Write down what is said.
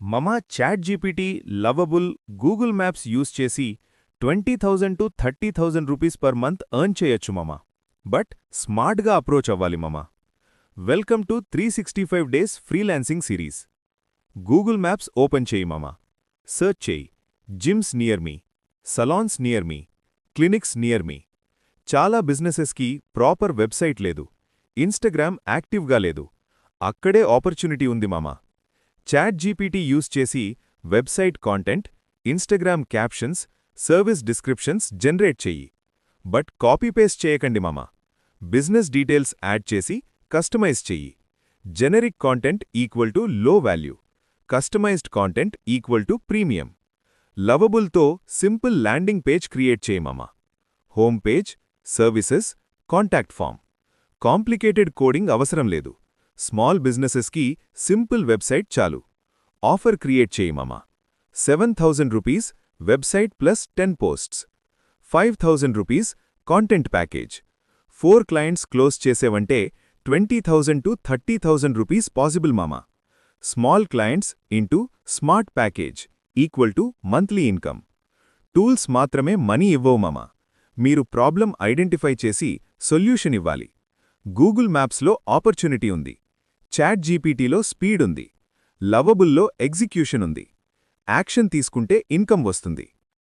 మమ ChatGPT, Lovable, Google Maps use చేసి 20,000 to 30,000 rupees per month earn చేయొచ్చు మమ. బట్ స్మార్ట్‌గా అప్రోచ్ అవ్వాలి మమ. Welcome to 365 days freelancing series. Google Maps open చేయి మమ. సెర్చ్ చేయి gyms near me, salons near me, clinics near me. చాలా బిజినెసెస్కి ప్రాపర్ వెబ్సైట్ లేదు, ఇన్‌స్టాగ్రామ్ యాక్టివ్గా లేదు. అక్కడే ఆపర్చునిటీ ఉంది మమ. చాట్‌జీపీటీ యూజ్ చేసి website content, Instagram captions, service descriptions generate చెయ్యి. బట్ కాపీ పేస్ట్ చేయకండి మమ. బిజినెస్ డీటెయిల్స్ యాడ్ చేసి కస్టమైజ్ చెయ్యి. Generic content equal to low value, customised content equal to premium. లవబుల్తో సింపుల్ ల్యాండింగ్ పేజ్ క్రియేట్ చేయి మమ. Home page, services, contact form. Complicated coding అవసరం లేదు. స్మాల్ బిజినెసెస్కి సింపుల్ వెబ్సైట్ చాలు. ఆఫర్ క్రియేట్ చేయి మమ. 7,000 rupees website plus 10 posts, 5,000 rupees content package. 4 clients close చేసేవంటే 20,000 to 30,000 రూపీస్ పాసిబుల్ మమ. Small clients into smart package equal to monthly income. Tools మాత్రమే money ఇవ్వవు మమ. మీరు ప్రాబ్లం ఐడెంటిఫై చేసి సొల్యూషన్ ఇవ్వాలి. గూగుల్ మ్యాప్స్లో ఆపర్చునిటీ ఉంది, చాట్‌జీపీటీలో స్పీడ్ ఉంది, లవబుల్లో ఎగ్జిక్యూషన్ ఉంది. యాక్షన్ తీసుకుంటే ఇన్కమ్ వస్తుంది.